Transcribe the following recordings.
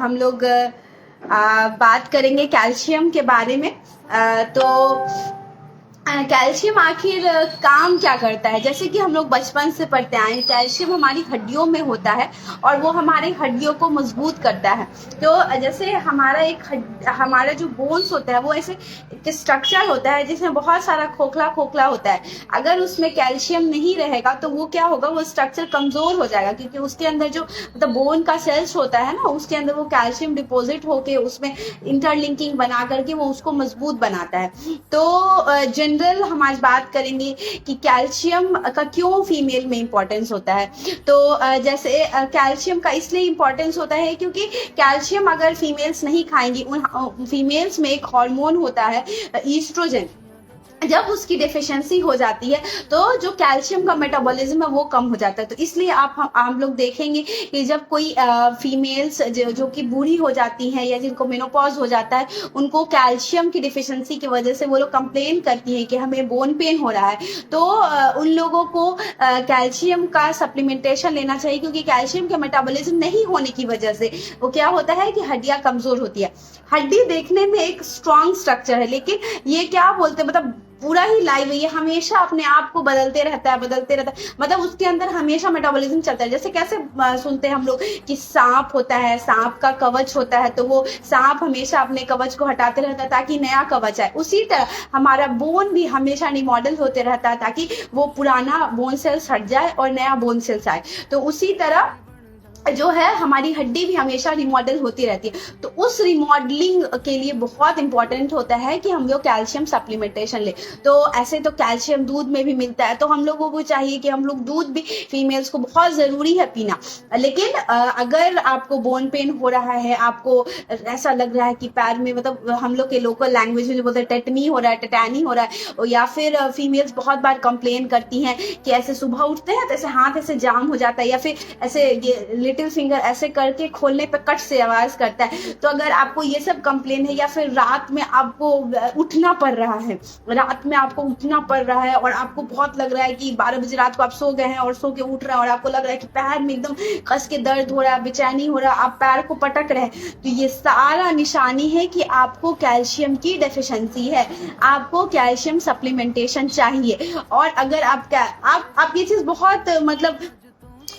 हम लोग बात करेंगे कैल्शियम के बारे में। तो कैल्शियम आखिर काम क्या करता है? जैसे कि हम लोग बचपन से पढ़ते आए हैं, कैल्शियम हमारी हड्डियों में होता है और वो हमारी हड्डियों को मजबूत करता है। तो जैसे हमारा जो बोन्स होता है वो ऐसे एक स्ट्रक्चर होता है जिसमें बहुत सारा खोखला खोखला होता है। अगर उसमें कैल्शियम नहीं रहेगा तो वो क्या होगा, वो स्ट्रक्चर कमजोर हो जाएगा, क्योंकि उसके अंदर जो मतलब बोन का सेल्स होता है ना, उसके अंदर वो कैल्शियम डिपोजिट होके उसमें इंटरलिंकिंग बना करके वो उसको मजबूत बनाता है। तो जनरल हम आज बात करेंगे कि कैल्शियम का क्यों फीमेल में इंपॉर्टेंस होता है। तो जैसे कैल्शियम का इसलिए इंपॉर्टेंस होता है क्योंकि कैल्शियम अगर फीमेल्स नहीं खाएंगी, उन फीमेल्स में एक हार्मोन होता है ईस्ट्रोजन, जब उसकी डेफिशिएंसी हो जाती है तो जो कैल्शियम का मेटाबॉलिज्म है वो कम हो जाता है। तो इसलिए हम लोग देखेंगे कि जब कोई फीमेल्स जो कि बूढ़ी हो जाती हैं या जिनको मेनोपॉज हो जाता है, उनको कैल्शियम की डिफिशिएंसी की वजह से वो लोग कंप्लेन करती हैं कि हमें बोन पेन हो रहा है। तो उन लोगों को कैल्शियम का सप्लीमेंटेशन लेना चाहिए, क्योंकि कैल्शियम का मेटाबॉलिज्म नहीं होने की वजह से वो क्या होता है कि हड्डियां कमजोर होती है। हड्डी देखने में एक स्ट्रॉन्ग स्ट्रक्चर है, लेकिन ये क्या बोलते हैं, मतलब पूरा ही लाइव है, ये हमेशा अपने आप को बदलते रहता है। मतलब उसके अंदर हमेशा मेटाबॉलिज्म चलता है। जैसे कैसे सुनते हैं हम लोग कि सांप होता है, सांप का कवच होता है, तो वो सांप हमेशा अपने कवच को हटाते रहता है ताकि नया कवच आए। उसी तरह हमारा बोन भी हमेशा रिमॉडल होते रहता है ताकि वो पुराना बोन सेल्स हट जाए और नया बोन सेल्स आए। तो उसी तरह जो है हमारी हड्डी भी हमेशा रिमॉडल होती रहती है। तो उस रिमॉडलिंग के लिए बहुत इंपॉर्टेंट होता है कि हम लोग कैल्शियम सप्लीमेंटेशन ले। तो ऐसे तो कैल्शियम दूध में भी मिलता है, तो हम लोगों को चाहिए कि हम लोग दूध भी, फीमेल्स को बहुत जरूरी है पीना। लेकिन अगर आपको बोन पेन हो रहा है, आपको ऐसा लग रहा है कि पैर में, मतलब हम लोग के लोकल लैंग्वेज में जो बोलते हैं टेटनी हो रहा है, टेटैनी हो रहा है, या फिर फीमेल्स बहुत बार कंप्लेन करती हैं कि ऐसे सुबह उठते हैं तो ऐसे हाथ ऐसे जाम हो जाता है, या फिर ऐसे लिटिल फिंगर ऐसे करके खोलने पे कट से आवाज करता है। तो अगर आपको ये सब कंप्लेन है, या फिर रात में आपको उठना पड़ रहा है, और आपको बहुत लग रहा है कि 12 बजे रात को आप सो गए हैं और सो के उठ रहे हैं और आपको लग रहा है कि पैर में एकदम कस के दर्द हो रहा है, बेचैनी हो रहा है, आप पैर को पटक रहे हैं, तो ये सारा निशानी है कि आपको कैल्शियम की डेफिशिएंसी है, आपको कैल्शियम सप्लीमेंटेशन चाहिए। और अगर आप ये चीज बहुत मतलब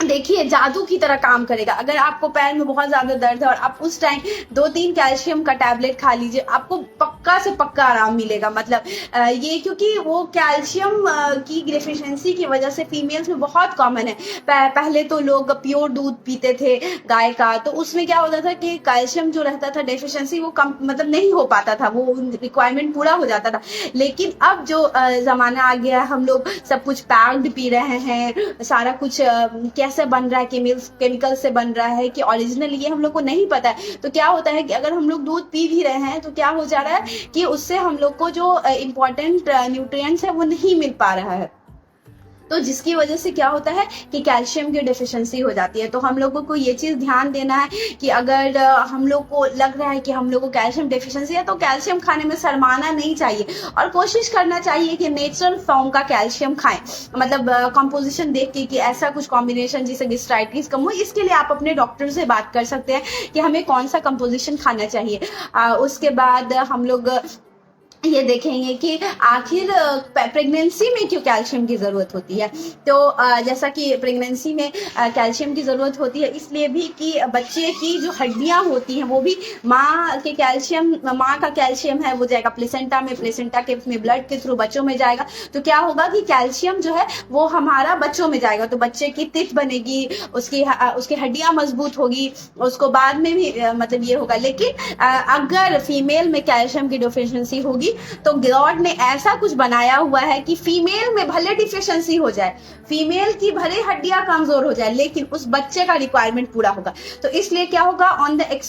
देखिए जादू की तरह काम करेगा। अगर आपको पैर में बहुत ज्यादा दर्द है और आप उस टाइम 2-3 कैल्शियम का टैबलेट खा लीजिए, आपको पक्का से पक्का आराम मिलेगा। मतलब ये क्योंकि वो कैल्शियम की डिफिशिएंसी की वजह से फीमेल्स में बहुत कॉमन है। पहले तो लोग प्योर दूध पीते थे गाय का, तो उसमें क्या होता था कि कैल्शियम जो रहता था डेफिशिएंसी वो कम मतलब नहीं हो पाता था, वो रिक्वायरमेंट पूरा हो जाता था। लेकिन अब जो जमाना आ गया, हम लोग सब कुछ पैक्ड पी रहे हैं, सारा कुछ कैसे बन रहा है, केमिकल से बन रहा है कि ओरिजिनल, ये हम लोग को नहीं पता है। तो क्या होता है कि अगर हम लोग दूध पी भी रहे हैं तो क्या हो जा रहा है कि उससे हम लोग को जो इम्पोर्टेंट न्यूट्रिएंट्स है वो नहीं मिल पा रहा है। तो जिसकी वजह से क्या होता है कि कैल्शियम की डेफिशिएंसी हो जाती है। तो हम लोगों को ये चीज ध्यान देना है कि अगर हम लोग को लग रहा है कि हम लोग को कैल्शियम डेफिशिएंसी है, तो कैल्शियम खाने में शर्माना नहीं चाहिए और कोशिश करना चाहिए कि नेचुरल फॉर्म का कैल्शियम खाएं। मतलब कंपोजिशन देख के कि ऐसा कुछ कॉम्बिनेशन जिससे गैस्ट्राइटिस कम हो, इसके लिए आप अपने डॉक्टर से बात कर सकते हैं कि हमें कौन सा कंपोजिशन खाना चाहिए। उसके बाद हम लोग ये देखेंगे कि आखिर प्रेगनेंसी में क्यों कैल्शियम की जरूरत होती है। तो जैसा कि प्रेगनेंसी में कैल्शियम की जरूरत होती है इसलिए भी कि बच्चे की जो हड्डियां होती हैं वो भी माँ का कैल्शियम है वो जाएगा प्लेसेंटा में, प्लेसेंटा के ब्लड के थ्रू बच्चों में जाएगा। तो क्या होगा कि कैल्शियम जो है वो हमारा बच्चों में जाएगा, तो बच्चे की तित बनेगी, उसकी हड्डियां मजबूत होगी, उसको बाद में भी मतलब ये होगा। लेकिन अगर फीमेल में कैल्शियम की डिफिशिएंसी होगी तो गॉड ने ऐसा कुछ बनाया हुआ है कि फीमेल में भले डिफिशिएंसी हो जाए, फीमेल की भले हड्डियां कमजोर हो जाए, लेकिन उस बच्चे का रिक्वायरमेंट पूरा होगा। तो इसलिए क्या होगा,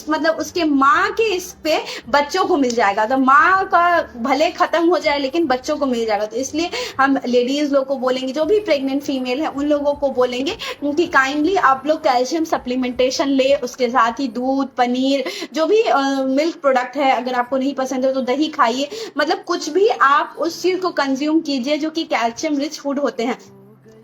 मतलब उसके माँ के इस पे बच्चों को मिल जाएगा। तो माँ का भले खत्म हो जाए लेकिन बच्चों को मिल जाएगा। तो इसलिए हम लेडीज लोग को बोलेंगे, जो भी प्रेग्नेंट फीमेल है उन लोगों को बोलेंगे कि काइंडली आप लोग कैल्शियम सप्लीमेंटेशन ले। उसके साथ ही दूध, पनीर, जो भी मिल्क प्रोडक्ट है, अगर आपको नहीं पसंद है तो दही खाइए। मतलब कुछ भी आप उस चीज को कंज्यूम कीजिए जो कि कैल्शियम रिच फूड होते हैं।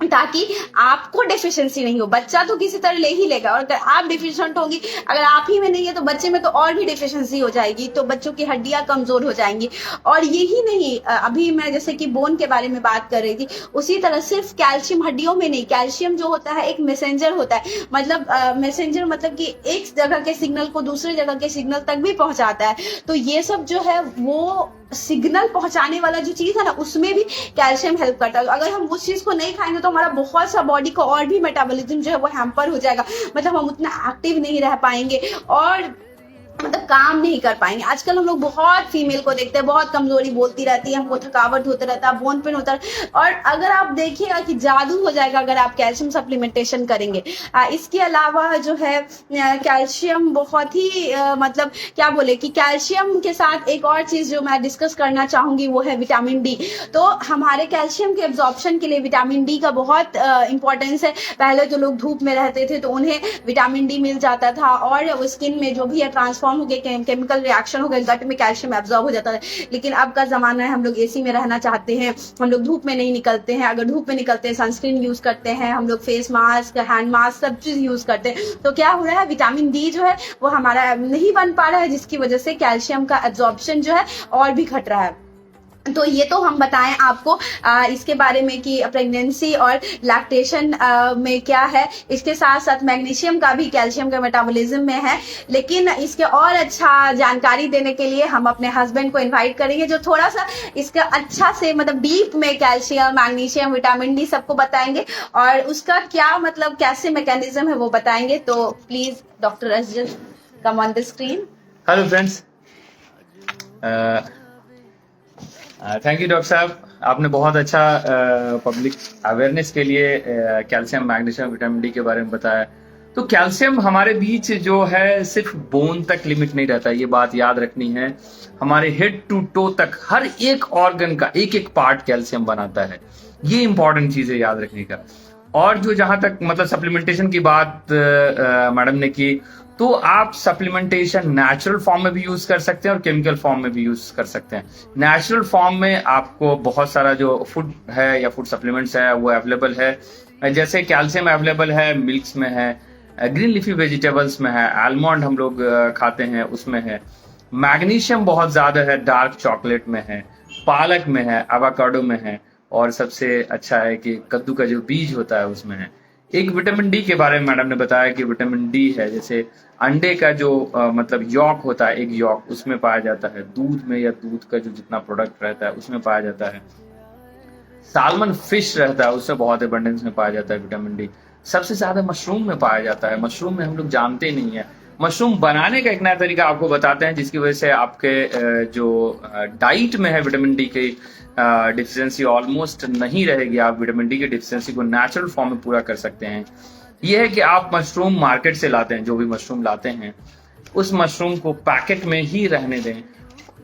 ताकि आपको डेफिशिएंसी नहीं हो। बच्चा तो किसी तरह ले ही लेगा, और अगर आप डेफिशिएंट होगी, अगर आप ही में नहीं है तो बच्चे में तो और भी डेफिशिएंसी हो जाएगी, तो बच्चों की हड्डियां कमजोर हो जाएंगी। और यही नहीं, अभी मैं जैसे कि बोन के बारे में बात कर रही थी, उसी तरह सिर्फ कैल्शियम हड्डियों में नहीं, कैल्शियम जो होता है एक मैसेंजर होता है, मतलब मैसेंजर मतलब कि एक जगह के सिग्नल को दूसरे जगह के सिग्नल तक भी पहुंचाता है। तो ये सब जो है वो सिग्नल पहुंचाने वाला जो चीज है ना, उसमें भी कैल्शियम हेल्प करता है। अगर हम उस चीज को नहीं खाएंगे तो हमारा बहुत सा बॉडी का और भी मेटाबॉलिज्म जो है वो हैम्पर हो जाएगा, मतलब हम उतना एक्टिव नहीं रह पाएंगे और मतलब काम नहीं कर पाएंगे। आजकल हम लोग बहुत फीमेल को देखते हैं, बहुत कमजोरी बोलती रहती है, हमको थकावट होता रहता है, बोन पेन होता है, और अगर आप देखिएगा कि जादू हो जाएगा अगर आप कैल्शियम सप्लीमेंटेशन करेंगे। इसके अलावा जो है कैल्शियम बहुत ही मतलब क्या बोले कि कैल्शियम के साथ एक और चीज जो मैं डिस्कस करना चाहूंगी वो है विटामिन डी। तो हमारे कैल्शियम के एब्जॉर्प्शन के लिए विटामिन डी का बहुत इंपॉर्टेंस है। पहले जो लोग धूप में रहते थे तो उन्हें विटामिन डी मिल जाता था, और वो स्किन में जो भी है ट्रांसफॉर्म हो गए, केमिकल रिएक्शन हो गए, गट में कैल्शियम एब्जॉर्ब हो जाता है। लेकिन अब का जमाना है, हम लोग एसी में रहना चाहते हैं, हम लोग धूप में नहीं निकलते हैं। अगर धूप में निकलते हैं सनस्क्रीन यूज करते हैं, हम लोग फेस मास्क, हैंड मास्क सब चीज यूज करते हैं, तो क्या हो रहा है, विटामिन डी जो है वो हमारा नहीं बन पा रहा है, जिसकी वजह से कैल्शियम का एब्जॉर्प्शन जो है और भी घट रहा है। तो ये तो हम बताएं आपको इसके बारे में कि प्रेगनेंसी और लैक्टेशन में क्या है। इसके साथ साथ मैग्नीशियम का भी कैल्शियम के मेटाबॉलिज्म में है। लेकिन इसके और अच्छा जानकारी देने के लिए हम अपने हस्बैंड को इनवाइट करेंगे, जो थोड़ा सा इसका अच्छा से मतलब डीप में कैल्शियम, मैग्नीशियम, विटामिन डी सबको बताएंगे, और उसका क्या मतलब कैसे मैकेनिज्म है वो बताएंगे। तो please doctor Ajay come on the screen. Hello friends, thank you doctor साहब, आपने बहुत अच्छा पब्लिक अवेयरनेस के लिए कैल्शियम, मैग्नीशियम, विटामिन डी के बारे में बताया। तो कैल्शियम हमारे बीच जो है सिर्फ बोन तक लिमिट नहीं रहता, ये बात याद रखनी है। हमारे हेड टू टो तक हर एक ऑर्गन का एक एक पार्ट कैल्शियम बनाता है, ये इंपॉर्टेंट चीज है याद रखने का। और जो जहां तक मतलब सप्लीमेंटेशन की बात मैडम ने की, तो आप सप्लीमेंटेशन नेचुरल फॉर्म में भी यूज कर सकते हैं और केमिकल फॉर्म में भी यूज कर सकते हैं। नेचुरल फॉर्म में आपको बहुत सारा जो फूड है या फूड सप्लीमेंट्स है वो अवेलेबल है, जैसे कैल्शियम अवेलेबल है मिल्क्स में है, ग्रीन लीफी वेजिटेबल्स में है, आलमंड हम लोग खाते हैं उसमें है, मैग्नीशियम बहुत ज्यादा है डार्क चॉकलेट में है, पालक में है, एवोकाडो में है, और सबसे अच्छा है कि कद्दू का जो बीज होता है उसमें है। एक विटामिन डी के बारे में मैडम ने बताया कि विटामिन डी है, जैसे अंडे का जो मतलब यॉक होता है, एक यॉक उसमें पाया जाता है, दूध में या दूध का जो जितना प्रोडक्ट रहता है उसमें पाया जाता है, सालमन फिश रहता है उससे बहुत एबंडेंस में पाया जाता है विटामिन डी। सबसे ज्यादा मशरूम में पाया जाता है, मशरूम में हम लोग जानते नहीं है। मशरूम बनाने का एक नया तरीका आपको बताते हैं, जिसकी वजह से आपके जो डाइट में है विटामिन डी की डिफिशियंसी ऑलमोस्ट नहीं रहेगी। आप विटामिन डी की डिफिशियंसी को नेचुरल फॉर्म में पूरा कर सकते हैं। यह है कि आप मशरूम मार्केट से लाते हैं, जो भी मशरूम लाते हैं उस मशरूम को पैकेट में ही रहने दें,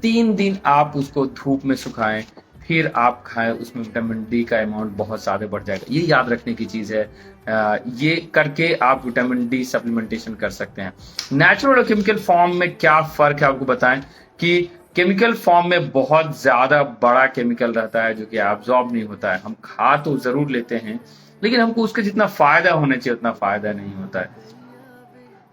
3 दिन आप उसको धूप में सुखाएं, फिर आप खाएं, उसमें विटामिन डी का अमाउंट बहुत ज्यादा बढ़ जाएगा। ये याद रखने की चीज है, ये करके आप विटामिन डी सप्लीमेंटेशन कर सकते हैं। नेचुरल और केमिकल फॉर्म में क्या फर्क है आपको बताएं कि केमिकल फॉर्म में बहुत ज्यादा बड़ा केमिकल रहता है जो कि एब्जॉर्ब नहीं होता है। हम खा तो जरूर लेते हैं लेकिन हमको उसका जितना फायदा होना चाहिए उतना फायदा नहीं होता है।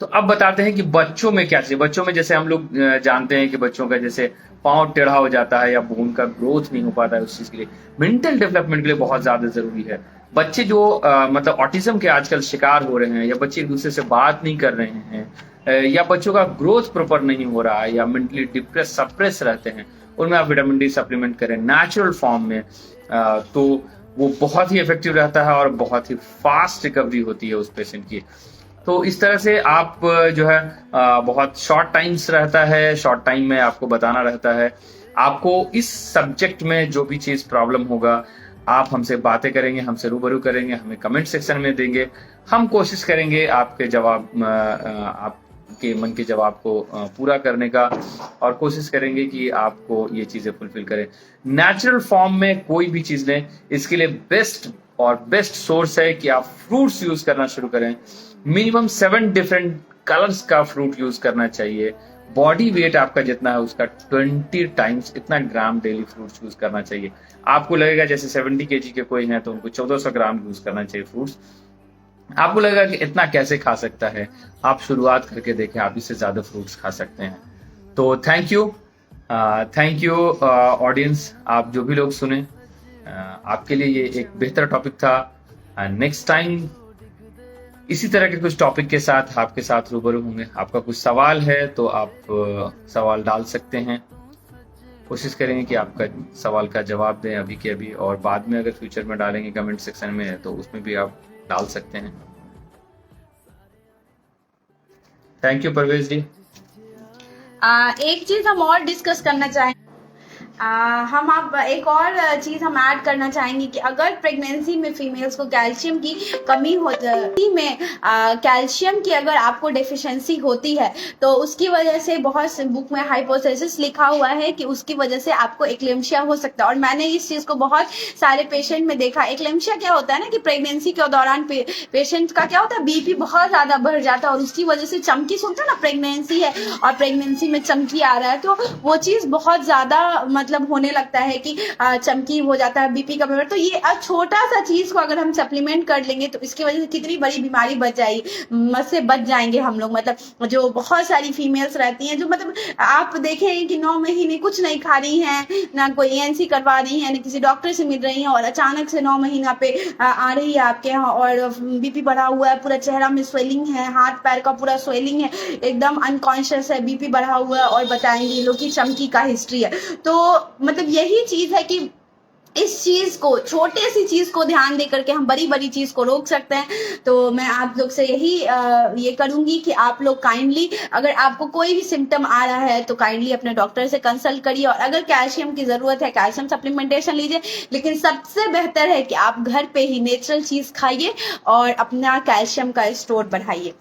तो अब बताते हैं कि बच्चों में क्या चाहिए। बच्चों में जैसे हम लोग जानते हैं कि बच्चों का जैसे पांव टेढ़ा हो जाता है या बोन का ग्रोथ नहीं हो पाता है, उस चीज के लिए मेंटल डेवलपमेंट के लिए बहुत ज्यादा जरूरी है। बच्चे जो मतलब ऑटिज्म के आजकल शिकार हो रहे हैं, या बच्चे एक दूसरे से बात नहीं कर रहे हैं, या बच्चों का ग्रोथ प्रॉपर नहीं हो रहा है, या मेंटली डिप्रेस सप्रेस रहते हैं, उनमें आप विटामिन डी सप्लीमेंट करें नेचुरल फॉर्म में, तो वो बहुत ही इफेक्टिव रहता है और बहुत ही फास्ट रिकवरी होती है उस पेशेंट की। तो इस तरह से आप जो है बहुत शॉर्ट टाइम्स रहता है, शॉर्ट टाइम में आपको बताना रहता है। आपको इस सब्जेक्ट में जो भी चीज प्रॉब्लम होगा आप हमसे बातें करेंगे, हमसे रूबरू करेंगे, हमें कमेंट सेक्शन में देंगे। हम कोशिश करेंगे आपके जवाब, आपके मन के जवाब को पूरा करने का, और कोशिश करेंगे कि आपको ये चीजें फुलफिल करें। नेचुरल फॉर्म में कोई भी चीज लें, इसके लिए बेस्ट सोर्स है कि आप फ्रूट्स यूज करना शुरू करें। मिनिमम 7 डिफरेंट कलर्स का फ्रूट यूज करना चाहिए। बॉडी वेट आपका जितना है उसका 20 टाइम्स इतना ग्राम डेली फ्रूट्स यूज करना चाहिए। आपको लगेगा जैसे 70 केजी के कोई हैं तो उनको 1400 ग्राम यूज करना चाहिए फ्रूट्स। आपको लगेगा कि इतना कैसे खा सकता है, आप शुरुआत करके देखें, आप इससे ज्यादा फ्रूट्स खा सकते हैं। तो थैंक यू ऑडियंस, आप जो भी लोग सुने, आपके लिए ये एक बेहतर टॉपिक था। नेक्स्ट टाइम इसी तरह के कुछ टॉपिक के साथ आपके साथ रूबरू होंगे। आपका कुछ सवाल है तो आप सवाल डाल सकते हैं, कोशिश करेंगे कि आपका सवाल का जवाब दें अभी के अभी, और बाद में अगर फ्यूचर में डालेंगे कमेंट सेक्शन में तो उसमें भी आप डाल सकते हैं। थैंक यू परवेज जी। एक चीज हम और डिस्कस करना चाहेंगे, हम आप एक और चीज हम ऐड करना चाहेंगे कि अगर प्रेगनेंसी में फीमेल्स को कैल्शियम की कमी होती में कैल्शियम की अगर आपको डेफिशिएंसी होती है तो उसकी वजह से बहुत बुक में हाइपोथेसिस लिखा हुआ है कि उसकी वजह से आपको एक्लेम्शिया हो सकता है। और मैंने इस चीज को बहुत सारे पेशेंट में देखा। एक्लेम्शिया क्या होता है ना कि प्रेगनेंसी के दौरान पेशेंट का क्या होता है, बीपी बहुत ज्यादा बढ़ जाता है और उसकी वजह से चमकी, सुनते हैं ना प्रेगनेंसी है और प्रेगनेंसी में चमकी आ रहा है, तो वो चीज बहुत ज्यादा मतलब होने लगता है कि चमकी हो जाता है, बीपी का बढ़। तो ये छोटा सा चीज को अगर हम सप्लीमेंट कर लेंगे तो इसकी वजह से कितनी बड़ी बीमारी बच जाएगी, से बच जाएंगे हम लोग। मतलब जो बहुत सारी फीमेल्स रहती हैं जो मतलब आप देखें कि 9 महीने कुछ नहीं खा रही हैं, ना कोई एएनसी करवा रही है, ना किसी डॉक्टर से मिल रही हैं, और अचानक से 9 महीना पे आ रही है आपके यहाँ और बीपी बढ़ा हुआ है, पूरा चेहरा में स्वेलिंग है, हाथ पैर का पूरा स्वेलिंग है, एकदम अनकॉन्शियस है, बीपी बढ़ा हुआ है और बताएंगे लोग की चमकी का हिस्ट्री है। तो मतलब यही चीज है कि इस चीज को, छोटे सी चीज को ध्यान दे करके हम बड़ी बड़ी चीज को रोक सकते हैं। तो मैं आप लोग से यही ये करूंगी कि आप लोग काइंडली, अगर आपको कोई भी सिम्टम आ रहा है तो काइंडली अपने डॉक्टर से कंसल्ट करिए, और अगर कैल्शियम की जरूरत है कैल्शियम सप्लीमेंटेशन लीजिए। लेकिन सबसे बेहतर है कि आप घर पे ही नेचुरल चीज खाइए और अपना कैल्शियम का स्टोर बढ़ाइए।